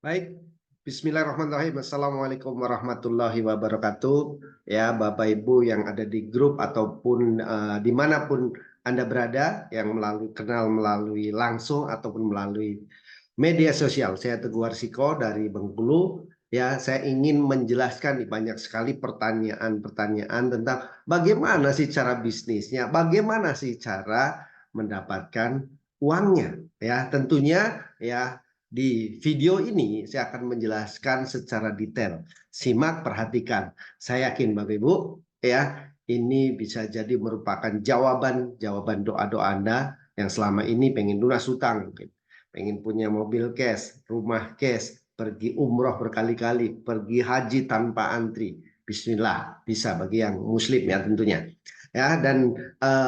Baik, Bismillahirrahmanirrahim. Assalamualaikum warahmatullahi wabarakatuh. Ya, Bapak Ibu yang ada di grup ataupun dimanapun Anda berada, yang kenal melalui langsung ataupun melalui media sosial. Saya Teguh Warsiko dari Bengkulu. Ya, saya ingin menjelaskan banyak sekali pertanyaan-pertanyaan tentang bagaimana sih cara bisnisnya, bagaimana sih cara mendapatkan uangnya. Ya, tentunya ya. Di video ini saya akan menjelaskan secara detail. Simak, perhatikan. Saya yakin Bapak Ibu ya, ini bisa jadi merupakan jawaban doa-doa Anda yang selama ini pengen lunas hutang, mungkin pengen punya mobil cash, rumah cash, pergi umroh berkali-kali, pergi haji tanpa antri. Bismillah, bisa bagi yang muslim ya tentunya. Ya, dan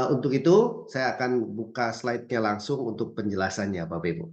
untuk itu saya akan buka slide-nya langsung untuk penjelasannya Bapak Ibu.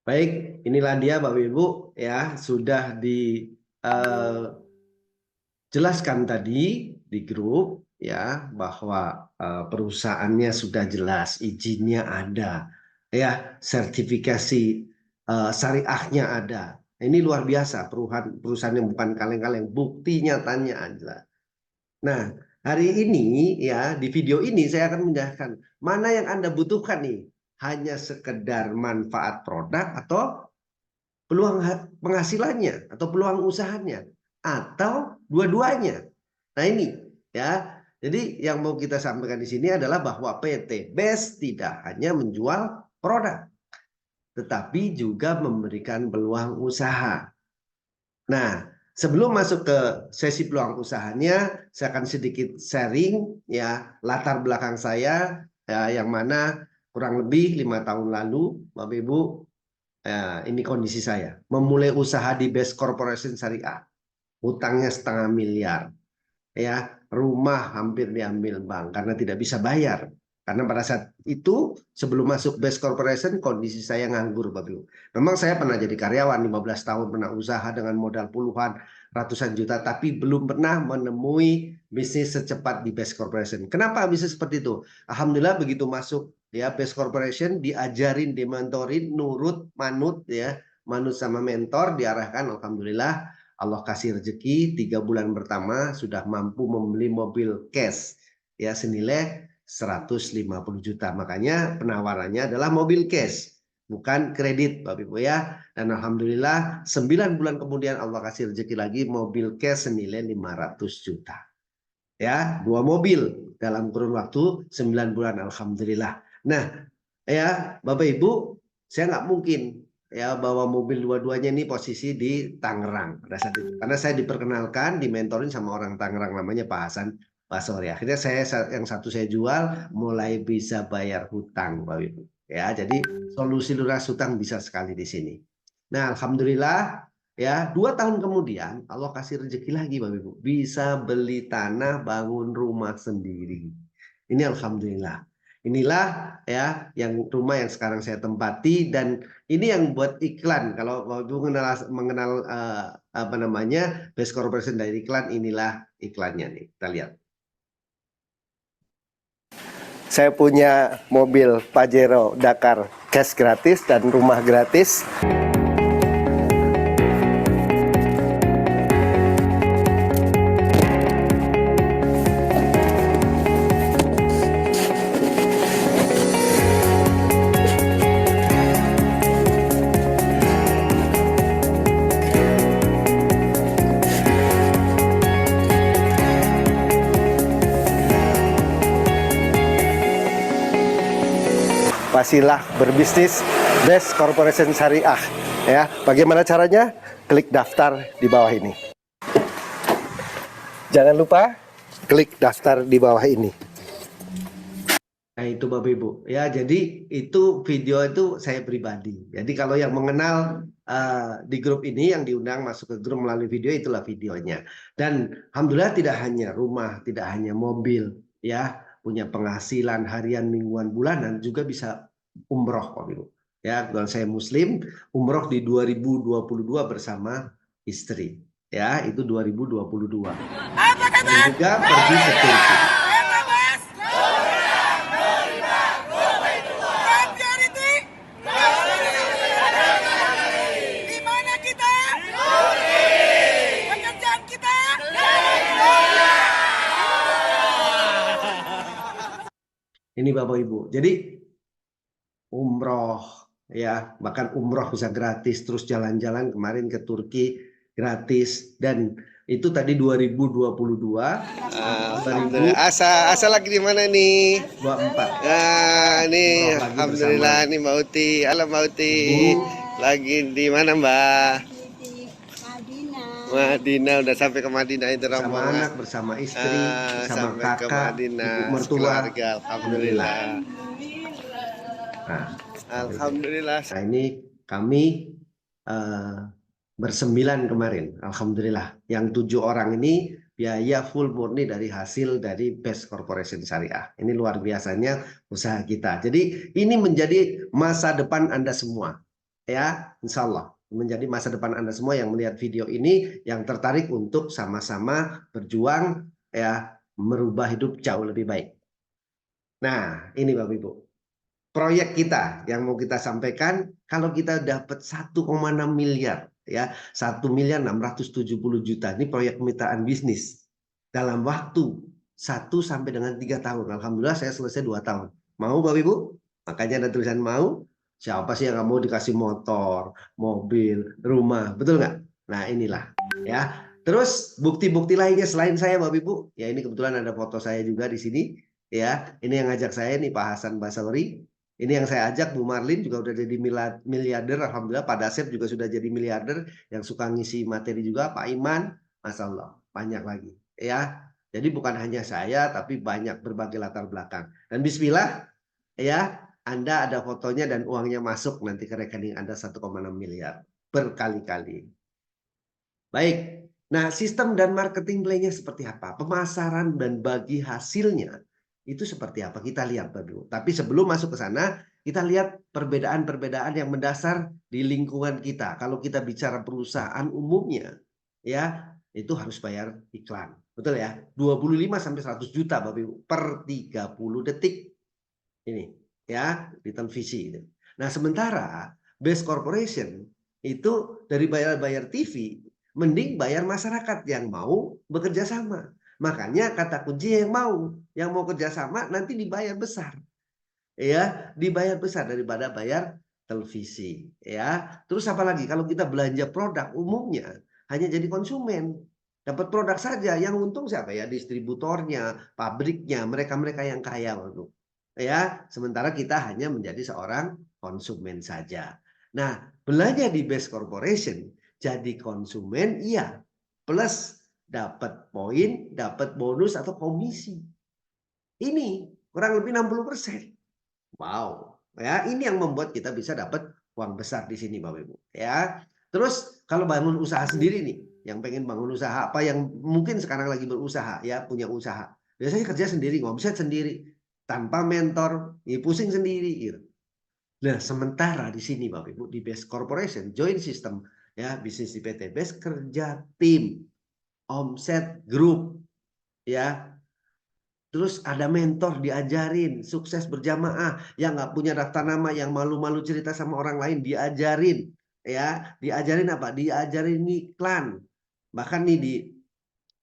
Baik, inilah dia Bapak Ibu ya, sudah dijelaskan tadi di grup ya bahwa perusahaannya sudah jelas, izinnya ada, ya, sertifikasi syariahnya ada. Ini luar biasa, perusahaan yang bukan kaleng-kaleng, bukti nyatanya ada. Nah, hari ini ya di video ini saya akan menjelaskan mana yang Anda butuhkan nih. Hanya sekedar manfaat produk atau peluang penghasilannya atau peluang usahanya atau dua-duanya. Nah ini ya. Jadi yang mau kita sampaikan di sini adalah bahwa PT BES tidak hanya menjual produk, tetapi juga memberikan peluang usaha. Nah, sebelum masuk ke sesi peluang usahanya, saya akan sedikit sharing ya latar belakang saya ya, yang mana kurang lebih 5 tahun lalu, Bapak Ibu, ini kondisi saya. Memulai usaha di Best Corporation Syariah. Hutangnya 500 000 000. Ya, rumah hampir diambil bank karena tidak bisa bayar. Karena pada saat itu sebelum masuk Best Corporation kondisi saya nganggur Bapak Ibu. Memang saya pernah jadi karyawan 15 tahun, pernah usaha dengan modal puluhan ratusan juta tapi belum pernah menemui bisnis secepat di Best Corporation. Kenapa bisa seperti itu? Alhamdulillah begitu masuk ya Best Corporation diajarin, dimentorin, nurut, manut ya, manut sama mentor diarahkan, alhamdulillah Allah kasih rezeki 3 bulan pertama sudah mampu membeli mobil cash ya senilai 150 juta. Makanya penawarannya adalah mobil cash, bukan kredit Bapak Ibu ya. Dan alhamdulillah 9 bulan kemudian Allah kasih rezeki lagi mobil cash senilai 500 juta. Ya, 2 mobil dalam kurun waktu 9 bulan alhamdulillah. Nah, ya Bapak Ibu, saya nggak mungkin ya bawa mobil dua-duanya ini posisi di Tangerang pada saat itu. Karena saya diperkenalkan, dimentorin sama orang Tangerang namanya Pak Hasan Basori. Akhirnya saya yang satu saya jual, mulai bisa bayar hutang Bapak Ibu. Ya, jadi solusi lunas hutang bisa sekali di sini. Nah, alhamdulillah ya 2 tahun kemudian Allah kasih rezeki lagi Bapak Ibu, bisa beli tanah, bangun rumah sendiri. Ini alhamdulillah. Inilah ya yang rumah yang sekarang saya tempati, dan ini yang buat iklan. Kalau Bapak Ibu mengenal apa namanya Best Corporation dari iklan, inilah iklannya nih. Kita lihat. Saya punya mobil Pajero Dakar cash gratis dan rumah gratis. Pastilah berbisnis Best Corporation Syariah ya. Bagaimana caranya? Klik daftar di bawah ini. Jangan lupa klik daftar di bawah ini. Nah itu Bapak Ibu ya, jadi itu video itu saya pribadi. Jadi kalau yang mengenal di grup ini yang diundang masuk ke grup melalui video, itulah videonya. Dan alhamdulillah tidak hanya rumah, tidak hanya mobil ya, punya penghasilan harian, mingguan, bulanan, juga bisa umroh Bapak Ibu. Ya, kebetulan saya Muslim, umroh di 2022 bersama istri. Ya, itu 2022. Dan juga pergi ke Turki. Ini Bapak Ibu. Jadi umroh ya, bahkan umroh bisa gratis, terus jalan-jalan kemarin ke Turki gratis, dan itu tadi 2022. Alhamdulillah. Asa lagi di mana nih? 24 Nah, ini umroh lagi bersama alhamdulillah nih Mbak Uti. Halo Mbak Uti. ibu, Lagi di mana Mbak? di Madinah. Madinah, udah sampai ke Madinah itu bersama rombongan. anak, bersama istri, bersama Sampai ke kakak, Madinah ibu mertua. sekeluarga. Alhamdulillah. Nah, Alhamdulillah. nah ini kami bersembilan kemarin, alhamdulillah. Yang 7 orang ini biaya full murni dari hasil dari Best Corporation Syariah. Ini luar biasanya usaha kita. Jadi ini menjadi masa depan Anda semua, ya, insya Allah menjadi masa depan Anda semua yang melihat video ini, yang tertarik untuk sama-sama berjuang, ya, merubah hidup jauh lebih baik. Nah, ini Bapak Ibu, proyek kita yang mau kita sampaikan, kalau kita dapat 1,6 miliar, ya, 1.670.000.000, ini proyek kemitraan bisnis dalam waktu 1 sampai dengan 3 tahun. Alhamdulillah saya selesai 2 tahun. Mau Bapak Ibu? Makanya ada tulisan mau. Siapa sih yang nggak mau dikasih motor, mobil, rumah, betul nggak? Nah inilah, ya. Terus bukti-bukti lainnya selain saya Bapak Ibu, ya ini kebetulan ada foto saya juga di sini, ya. Ini yang ngajak saya nih Pak Hasan Basauri. Ini yang saya ajak Bu Marlin juga udah jadi miliarder, alhamdulillah. Pak Dasep juga sudah jadi miliarder, yang suka ngisi materi juga Pak Iman, Masya Allah, banyak lagi, ya. Jadi bukan hanya saya, tapi banyak berbagai latar belakang. Dan Bismillah, ya, Anda ada fotonya dan uangnya masuk nanti ke rekening Anda 1,6 miliar berkali-kali. Baik, nah sistem dan marketing plan-nya seperti apa? Pemasaran dan bagi hasilnya itu seperti apa? Kita lihat dulu. Tapi sebelum masuk ke sana, kita lihat perbedaan-perbedaan yang mendasar di lingkungan kita. Kalau kita bicara perusahaan umumnya, ya itu harus bayar iklan. Betul ya? 25 sampai 100 juta Bapak Ibu per 30 detik. Ini ya di televisi. Nah, sementara Best Corporation itu dari bayar-bayar TV, mending bayar masyarakat yang mau bekerja sama. Makanya kata kunci yang mau kerja sama nanti dibayar besar. Ya, dibayar besar daripada bayar televisi, ya. Terus apa lagi? Kalau kita belanja produk umumnya hanya jadi konsumen. Dapat produk saja, yang untung siapa ya? Distributornya, pabriknya, mereka-mereka yang kaya untuk. Ya, sementara kita hanya menjadi seorang konsumen saja. Nah, belanja di Best Corporation jadi konsumen, iya, plus dapat poin, dapat bonus atau komisi. Ini kurang lebih 60%. Wow, ya ini yang membuat kita bisa dapat uang besar di sini Bapak Ibu, ya. Terus kalau bangun usaha sendiri nih, yang pengen bangun usaha apa, yang mungkin sekarang lagi berusaha, ya punya usaha. Biasanya kerja sendiri, ngomset sendiri, tanpa mentor, ya pusing sendiri gitu. Nah, sementara di sini Bapak Ibu di Best Corporation Joint System, ya, bisnis di PT Best kerja tim, omset grup, ya. Terus ada mentor diajarin, sukses berjamaah, yang nggak punya daftar nama, yang malu-malu cerita sama orang lain diajarin, ya, diajarin apa? Diajarin iklan. Bahkan nih di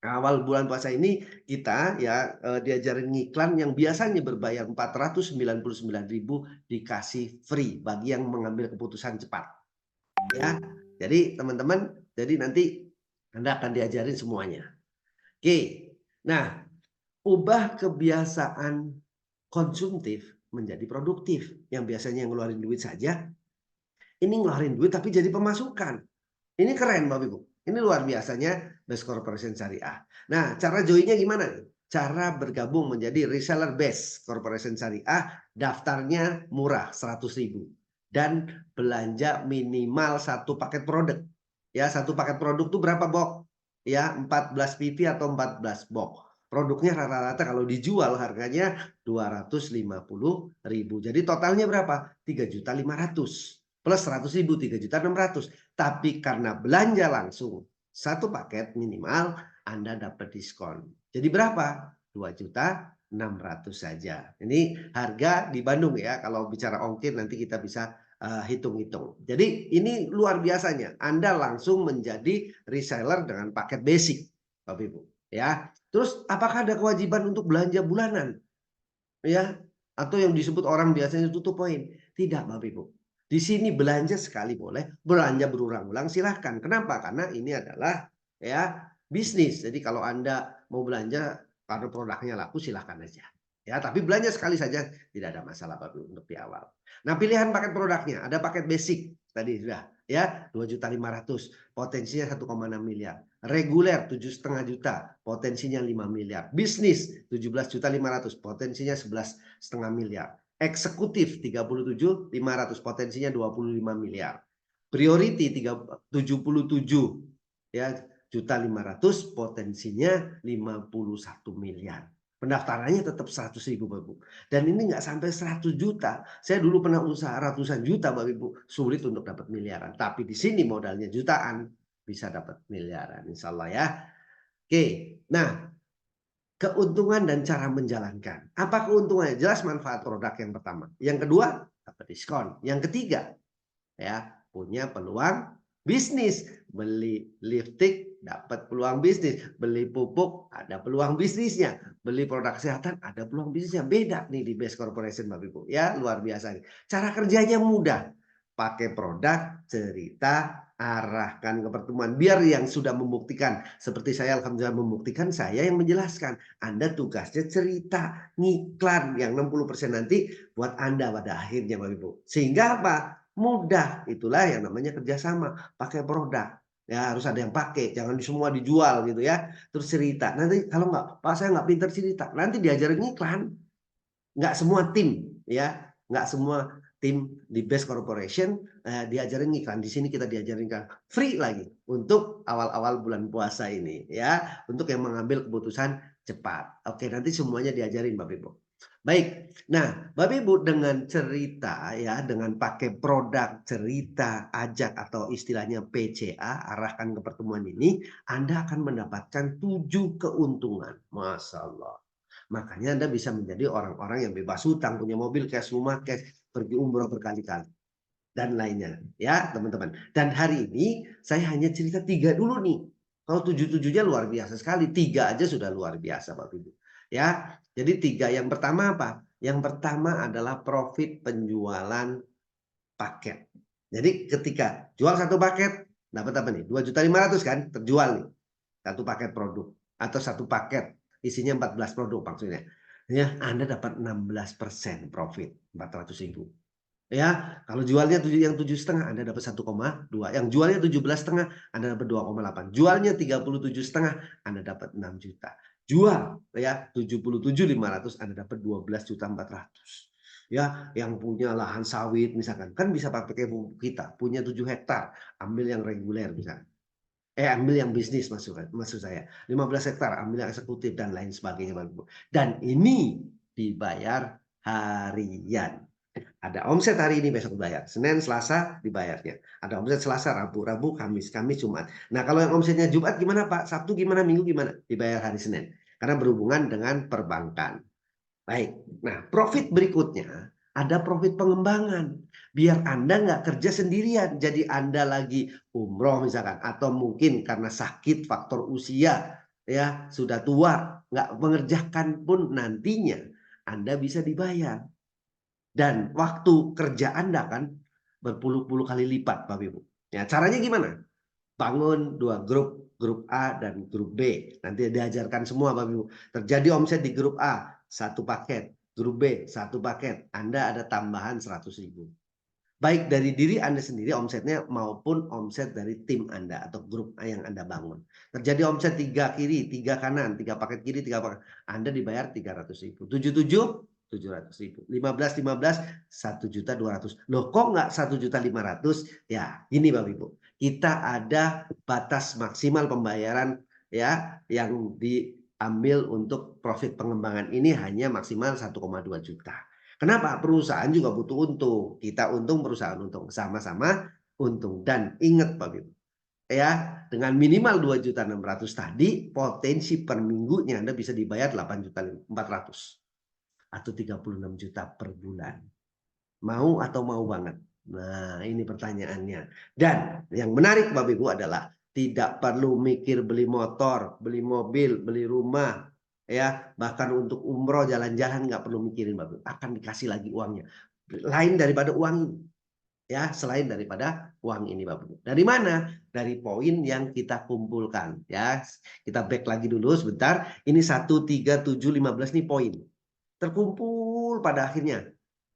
awal bulan puasa ini kita ya diajarin iklan yang biasanya berbayar 499.000 dikasih free bagi yang mengambil keputusan cepat. Ya. Jadi teman-teman, jadi nanti Anda akan diajarin semuanya. Oke. Nah, ubah kebiasaan konsumtif menjadi produktif. Yang biasanya ngeluarin duit saja, ini ngeluarin duit tapi jadi pemasukan. Ini keren Bapak Ibu. Ini luar biasanya Best Corporation Syariah. Nah, cara joinnya gimana? Cara bergabung menjadi reseller Best Corporation Syariah, daftarnya murah 100.000 dan belanja minimal 1 paket produk. Ya, 1 paket produk itu berapa box? Ya, 14 pipi atau 14 box. Produknya rata-rata kalau dijual harganya 250.000. Jadi totalnya berapa? 3.500.000 plus 100.000 3.600.000. Tapi karena belanja langsung satu paket minimal Anda dapat diskon. Jadi berapa? 2.600.000 saja. Ini harga di Bandung ya. Kalau bicara ongkir nanti kita bisa hitung-hitung. Jadi ini luar biasanya. Anda langsung menjadi reseller dengan paket basic, Bapak Ibu. Ya, terus apakah ada kewajiban untuk belanja bulanan? Ya, atau yang disebut orang biasanya tutup poin? Tidak, Bapak Ibu. Di sini belanja sekali boleh, belanja berulang-ulang silahkan. Kenapa? Karena ini adalah ya bisnis. Jadi kalau Anda mau belanja karena produknya laku silahkan aja. Ya, tapi belanja sekali saja tidak ada masalah Bapak Ibu untuk di awal. Nah, pilihan paket produknya ada paket basic tadi sudah ya 2.500.000, potensinya 1,6 miliar. Reguler 7,5 juta, potensinya 5 miliar. Bisnis 17.500.000, potensinya 11,5 miliar. Eksekutif 37.500, potensinya 25 miliar. Priority 77 ya juta 500, potensinya 51 miliar. Pendaftarannya tetap 100.000 Bapak Ibu. Dan ini nggak sampai 100 juta. Saya dulu pernah usaha ratusan juta Bapak Ibu, sulit untuk dapat miliaran. Tapi di sini modalnya jutaan, bisa dapat miliaran insya Allah ya. Oke, nah keuntungan dan cara menjalankan. Apa keuntungannya? Jelas manfaat produk yang pertama. Yang kedua, dapat diskon. Yang ketiga, ya punya peluang bisnis. Beli lipstick dapat peluang bisnis, beli pupuk ada peluang bisnisnya, beli produk kesehatan ada peluang bisnisnya. Beda nih di Best Corporation Bapak Ibu ya, luar biasa nih. Cara kerjanya mudah, pakai produk, cerita, arahkan ke pertemuan. Biar yang sudah membuktikan, seperti saya alhamdulillah membuktikan, saya yang menjelaskan. Anda tugasnya cerita, ngiklan yang 60% nanti buat Anda pada akhirnya Bapak Ibu. Sehingga apa? Mudah, itulah yang namanya kerjasama, pakai produk. Ya harus ada yang pakai, jangan semua dijual gitu ya. Terus cerita, nanti kalau nggak, Pak saya nggak pintar cerita, nanti diajarin iklan. Nggak semua tim ya, nggak semua tim di Best Corporation diajarin iklan. Di sini kita diajarin iklan free lagi untuk awal-awal bulan puasa ini ya, untuk yang mengambil keputusan cepat. Oke, nanti semuanya diajarin Bapak Ibu. Baik, nah Bapak Ibu dengan cerita ya, dengan pakai produk, cerita, ajak atau istilahnya PCA, arahkan ke pertemuan ini, Anda akan mendapatkan 7 keuntungan. Masya Allah. Makanya Anda bisa menjadi orang-orang yang bebas hutang, punya mobil cash, rumah cash, pergi umroh berkali-kali dan lainnya ya teman-teman. Dan hari ini saya hanya cerita 3 dulu nih. Kalau 7-7-nya luar biasa sekali, 3 aja sudah luar biasa Bapak Ibu. Ya, jadi 3. Yang pertama apa? Yang pertama adalah profit penjualan paket. Jadi ketika jual satu paket dapat apa nih? 2.500.000 kan terjual nih. Satu paket produk atau satu paket isinya 14 produk maksudnya. Ya, Anda dapat 16% profit, 400.000. Ya, kalau jualnya yang 7,5 Anda dapat 1,2. Yang jualnya 17,5 Anda dapat 2,8. Jualnya 37,5 Anda dapat 6 juta. Jual ya 77.500 Anda dapat 12.400. Ya, yang punya lahan sawit misalkan kan bisa pakai pupuk kita, punya 7 hektar, ambil yang reguler misalkan. Ambil yang bisnis maksud saya. 15 hektar ambil yang eksekutif dan lain sebagainya Bapak Ibu. Dan ini dibayar harian. Ada omset hari ini besok dibayar. Senin, Selasa dibayarnya. Ada omset Selasa, Rabu, Kamis, Jumat. Nah, kalau yang omsetnya Jumat gimana Pak? Sabtu gimana? Minggu gimana? Dibayar hari Senin. Karena berhubungan dengan perbankan. Baik. Nah, profit berikutnya ada profit pengembangan. Biar Anda nggak kerja sendirian. Jadi Anda lagi umroh misalkan. Atau mungkin karena sakit, faktor usia. Ya, sudah tua. Nggak mengerjakan pun nantinya Anda bisa dibayar. Dan waktu kerja Anda kan berpuluh-puluh kali lipat Bapak Ibu. Ya, caranya gimana? Bangun 2 grup, grup A dan grup B. Nanti diajarkan semua Bapak Ibu. Terjadi omset di grup A, 1 paket. Grup B, 1 paket. Anda ada tambahan 100.000. Baik dari diri Anda sendiri omsetnya maupun omset dari tim Anda atau grup yang Anda bangun. Terjadi omset 3 kiri, 3 kanan, 3 paket kiri, 3 paket. Anda dibayar 300.000. 77 700.000. 15 1.200.000. Loh kok nggak 1.500.000? Ya, ini Bapak Ibu. Kita ada batas maksimal pembayaran ya yang ambil untuk profit pengembangan ini hanya maksimal 1,2 juta. Kenapa? Perusahaan juga butuh untung. Kita untung, perusahaan untung. Sama-sama untung. Dan ingat Bapak Ibu, ya, dengan minimal 2.600.000 tadi, potensi per minggunya Anda bisa dibayar 8.400.000 atau 36 juta per bulan. Mau atau mau banget? Nah, ini pertanyaannya. Dan yang menarik Bapak Ibu adalah tidak perlu mikir beli motor, beli mobil, beli rumah, ya, bahkan untuk umroh jalan-jalan nggak perlu mikirin Bapak Ibu. Akan dikasih lagi uangnya. Lain daripada uang ini. Ya, selain daripada uang ini Bapak Ibu. Dari mana? Dari poin yang kita kumpulkan, ya. Kita back lagi dulu sebentar. Ini 1, 3, 7, 15 nih poin. Terkumpul pada akhirnya,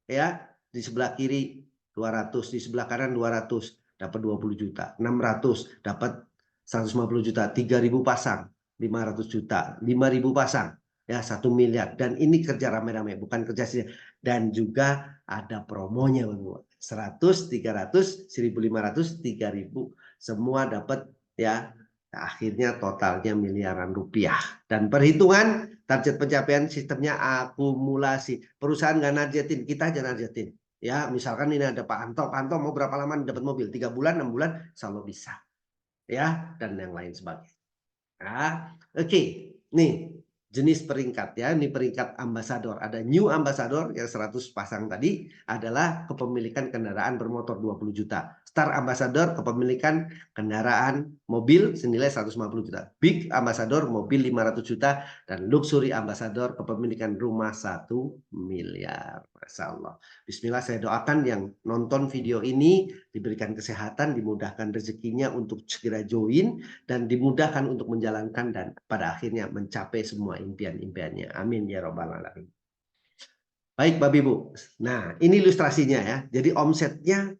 ya. Di sebelah kiri 200, di sebelah kanan 200, dapat 20 juta. 600 dapat 150 juta. 3.000 pasang 500 juta. 5.000 pasang ya 1 miliar. Dan ini kerja rame-rame, bukan kerja sendiri. Dan juga ada promonya Bapak Ibu. 100, 300, 1.500, 3.000 semua dapat ya. Akhirnya totalnya miliaran rupiah. Dan perhitungan target pencapaian sistemnya akumulasi. Perusahaan nggak nargetin, kita aja nargetin. Ya, misalkan ini ada Pak Anto mau berapa lama dapat mobil? 3 bulan, 6 bulan, selalu bisa. Ya, dan yang lain sebagainya. Nah, oke. Nih, jenis peringkat ya. Ini peringkat ambasador. Ada new ambasador yang 100 pasang tadi adalah kepemilikan kendaraan bermotor 20 juta. Star ambassador kepemilikan kendaraan mobil senilai 150 juta. Big ambassador mobil 500 juta dan luxury ambassador kepemilikan rumah 1 miliar. Masya Allah. Bismillah, saya doakan yang nonton video ini diberikan kesehatan, dimudahkan rezekinya untuk segera join dan dimudahkan untuk menjalankan dan pada akhirnya mencapai semua impian-impiannya. Amin ya robbal alamin. Baik Bapak Ibu. Nah, ini ilustrasinya ya. Jadi omsetnya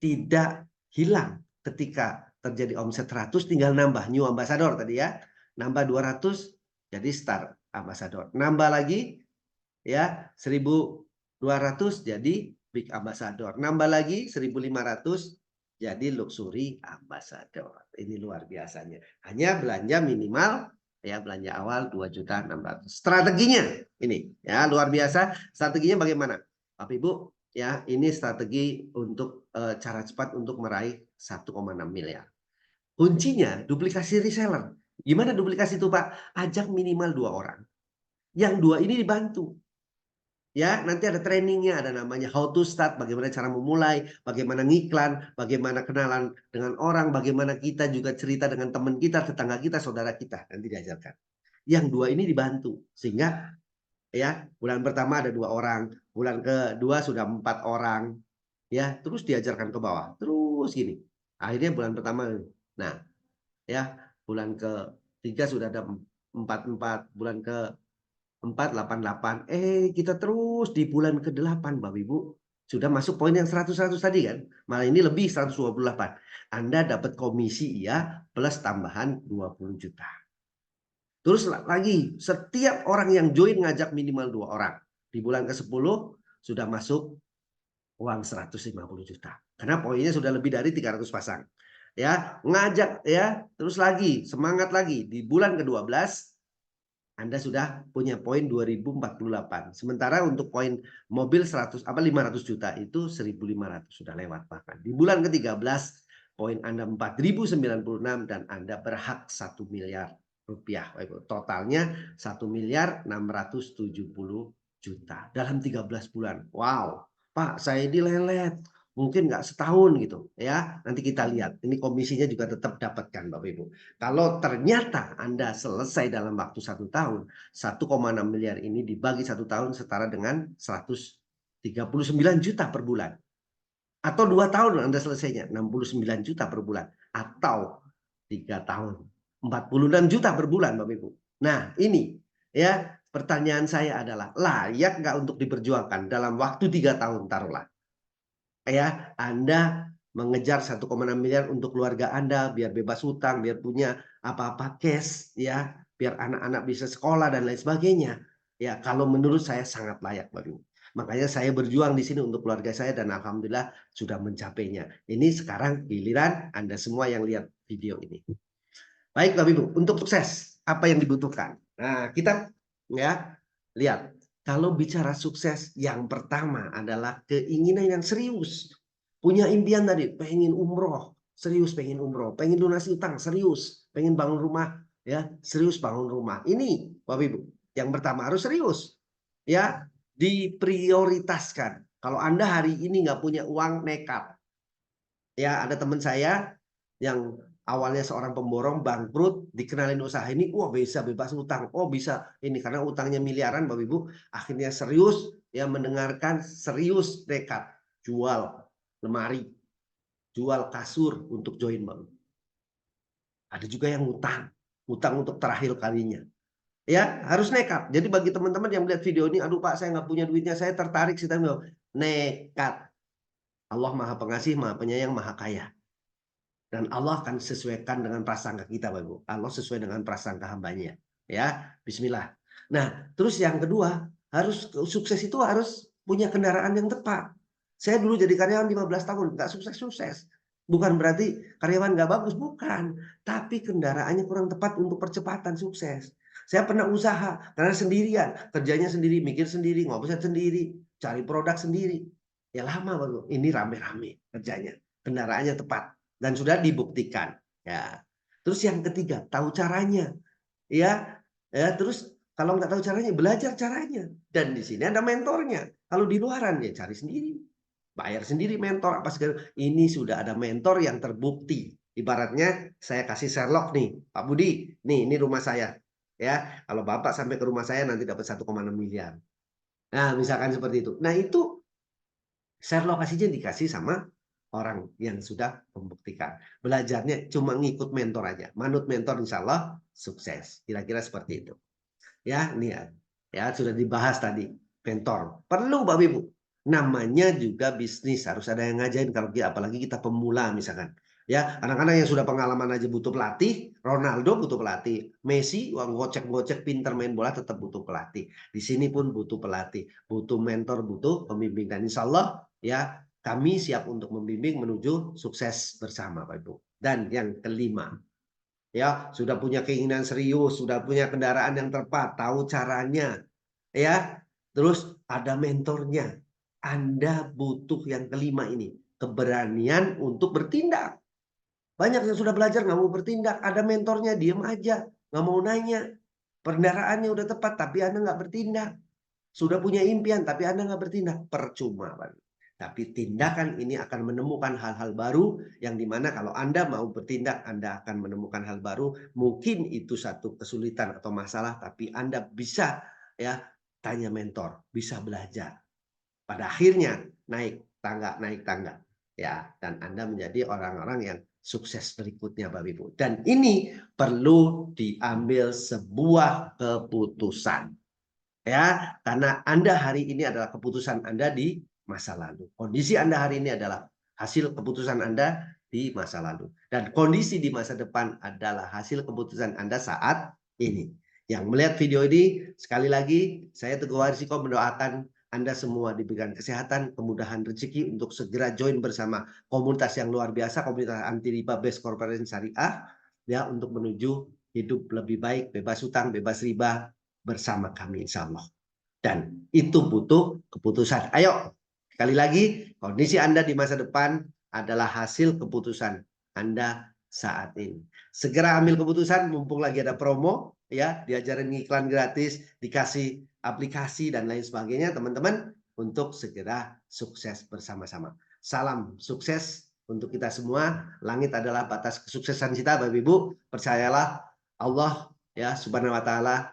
tidak hilang ketika terjadi omset 100 tinggal nambah new ambassador tadi ya. Nambah 200 jadi star ambassador. Nambah lagi ya 1.200 jadi big ambassador. Nambah lagi 1.500 jadi luxury ambassador. Ini luar biasanya. Hanya belanja minimal ya, belanja awal 2.600.000. Strateginya ini ya luar biasa. Strateginya bagaimana? Bapak Ibu ya, ini strategi untuk cara cepat untuk meraih 1,6 miliar. Kuncinya duplikasi reseller. Gimana duplikasi itu Pak? Ajak minimal 2 orang. Yang 2 ini dibantu. Ya, nanti ada trainingnya, ada namanya how to start, bagaimana cara memulai, bagaimana ngiklan, bagaimana kenalan dengan orang, bagaimana kita juga cerita dengan teman kita, tetangga kita, saudara kita, nanti diajarkan. Yang 2 ini dibantu, sehingga ya bulan pertama ada 2 orang, bulan kedua sudah 4 orang, ya terus diajarkan ke bawah, terus gini. Akhirnya bulan pertama, nah ya bulan ketiga sudah ada 4, bulan ke 488. Kita terus di bulan ke-8 Bapak Ibu sudah masuk poin yang 100 tadi kan. Malah ini lebih 128. Anda dapat komisi ya plus tambahan 20 juta. Terus lagi setiap orang yang join ngajak minimal 2 orang. Di bulan ke-10 sudah masuk uang 150 juta. Karena poinnya sudah lebih dari 300 pasang. Ya, ngajak ya, terus lagi semangat lagi di bulan ke-12 Anda sudah punya poin 2048. Sementara untuk poin mobil 500 juta itu 1.500 sudah lewat bahkan. Di bulan ke-13 poin Anda 4.096 dan Anda berhak 1 miliar rupiah. Totalnya 1.670 juta dalam 13 bulan. Wow, Pak, saya dilelet. Mungkin nggak setahun gitu ya. Nanti kita lihat. Ini komisinya juga tetap dapatkan Bapak Ibu. Kalau ternyata Anda selesai dalam waktu 1 tahun, 1,6 miliar ini dibagi 1 tahun setara dengan 139 juta per bulan. Atau 2 tahun Anda selesainya, 69 juta per bulan. Atau 3 tahun, 46 juta per bulan Bapak Ibu. Nah ini ya pertanyaan saya adalah layak nggak untuk diperjuangkan dalam waktu 3 tahun taruhlah. Ya, Anda mengejar 1,6 miliar untuk keluarga Anda biar bebas hutang, biar punya apa-apa cash ya, biar anak-anak bisa sekolah dan lain sebagainya. Ya, kalau menurut saya sangat layak Bapak Ibu. Makanya saya berjuang di sini untuk keluarga saya dan alhamdulillah sudah mencapainya. Ini sekarang giliran Anda semua yang lihat video ini. Baik Bapak Ibu, untuk sukses apa yang dibutuhkan? Nah, kita ya lihat, kalau bicara sukses yang pertama adalah keinginan yang serius. Punya impian tadi, pengen umroh, serius pengen umroh, pengen lunasi utang, serius, pengen bangun rumah, ya, serius bangun rumah. Ini Bapak Ibu, yang pertama harus serius. Ya, diprioritaskan. Kalau Anda hari ini nggak punya uang, nekat. Ya, ada teman saya yang awalnya seorang pemborong bangkrut, dikenalin usaha ini, wah bisa bebas utang, oh bisa ini karena utangnya miliaran Bapak Ibu, akhirnya serius ya mendengarkan serius nekat jual lemari, jual kasur untuk join Bapak Ibu. Ada juga yang utang, utang untuk terakhir kalinya. Ya, harus nekat. Jadi bagi teman-teman yang melihat video ini, aduh Pak, saya nggak punya duitnya, saya tertarik sih, nekat. Allah Maha Pengasih, Maha Penyayang, Maha Kaya. Dan Allah akan sesuaikan dengan prasangka kita, Bapak Ibu. Allah sesuai dengan prasangka hambanya. Ya, bismillah. Nah, terus yang kedua, harus sukses itu harus punya kendaraan yang tepat. Saya dulu jadi karyawan 15 tahun, nggak sukses-sukses. Bukan berarti karyawan nggak bagus, bukan. Tapi kendaraannya kurang tepat untuk percepatan sukses. Saya pernah usaha, karena sendirian. Kerjanya sendiri, mikir sendiri, ngomong sendiri, cari produk sendiri. Ya lama, Bapak. Ini rame-rame kerjanya. Kendaraannya tepat. Dan sudah dibuktikan, ya. Terus yang ketiga, tahu caranya, ya, terus kalau nggak tahu caranya, belajar caranya. Dan di sini ada mentornya. Kalau di luaran ya cari sendiri, bayar sendiri mentor apa segala. Ini sudah ada mentor yang terbukti. Ibaratnya saya kasih Sherlock nih, Pak Budi, nih ini rumah saya, ya. Kalau Bapak sampai ke rumah saya nanti dapat 1,6 miliar. Nah, misalkan seperti itu. Nah, itu Sherlock dikasih sama orang yang sudah membuktikan. Belajarnya cuma ngikut mentor aja. Manut mentor insya Allah sukses. Kira-kira seperti itu. Ya, ini ya sudah dibahas tadi. Mentor. Perlu Bapak Ibu. Namanya juga bisnis. Harus ada yang ngajarin. Kalau apalagi kita pemula misalkan. Ya, anak-anak yang sudah pengalaman aja butuh pelatih. Ronaldo butuh pelatih. Messi, uang gocek-gocek pinter main bola tetap butuh pelatih. Di sini pun butuh pelatih. Butuh mentor, butuh pembimbing. Dan insya Allah ya kami siap untuk membimbing menuju sukses bersama Pak Ibu. Dan yang kelima, ya sudah punya keinginan serius, sudah punya kendaraan yang tepat, tahu caranya, ya. Terus ada mentornya. Anda butuh yang kelima ini, keberanian untuk bertindak. Banyak yang sudah belajar nggak mau bertindak, ada mentornya diam aja, nggak mau nanya. Kendaraannya udah tepat tapi Anda nggak bertindak. Sudah punya impian tapi Anda nggak bertindak, percuma Pak. Tapi tindakan ini akan menemukan hal-hal baru yang dimana kalau Anda mau bertindak, Anda akan menemukan hal baru. Mungkin itu satu kesulitan atau masalah, tapi Anda bisa ya tanya mentor, bisa belajar. Pada akhirnya naik tangga, ya. Dan Anda menjadi orang-orang yang sukses berikutnya, Bapak Ibu. Dan ini perlu diambil sebuah keputusan. Ya, karena Anda hari ini adalah keputusan Anda di masa lalu. Kondisi Anda hari ini adalah hasil keputusan Anda di masa lalu. Dan kondisi di masa depan adalah hasil keputusan Anda saat ini. Yang melihat video ini, sekali lagi, saya Teguh Warsiko mendoakan Anda semua diberikan kesehatan, kemudahan rezeki untuk segera join bersama komunitas yang luar biasa, komunitas anti riba Best Corporation Syariah, ya, untuk menuju hidup lebih baik, bebas hutang, bebas riba, bersama kami insya Allah. Dan itu butuh keputusan. Ayo, sekali lagi, kondisi Anda di masa depan adalah hasil keputusan Anda saat ini. Segera ambil keputusan, mumpung lagi ada promo, ya, diajarin iklan gratis, dikasih aplikasi dan lain sebagainya, teman-teman, untuk segera sukses bersama-sama. Salam sukses untuk kita semua. Langit adalah batas kesuksesan kita, Bapak Ibu. Percayalah, Allah ya Subhanahu wa taala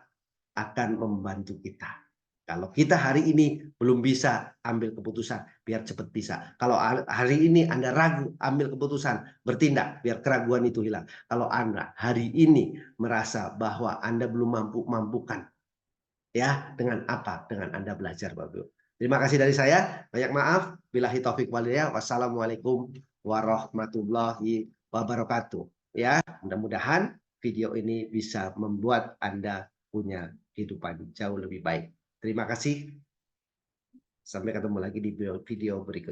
akan membantu kita. Kalau kita hari ini belum bisa ambil keputusan, biar cepat bisa. Kalau hari ini Anda ragu ambil keputusan, bertindak, biar keraguan itu hilang. Kalau Anda hari ini merasa bahwa Anda belum mampukan, ya, dengan apa? Dengan Anda belajar, Bapak. Terima kasih dari saya. Banyak maaf. Billahi taufik walhidayah. Wassalamualaikum warahmatullahi wabarakatuh. Ya, mudah-mudahan video ini bisa membuat Anda punya kehidupan jauh lebih baik. Terima kasih. Sampai ketemu lagi di video berikutnya.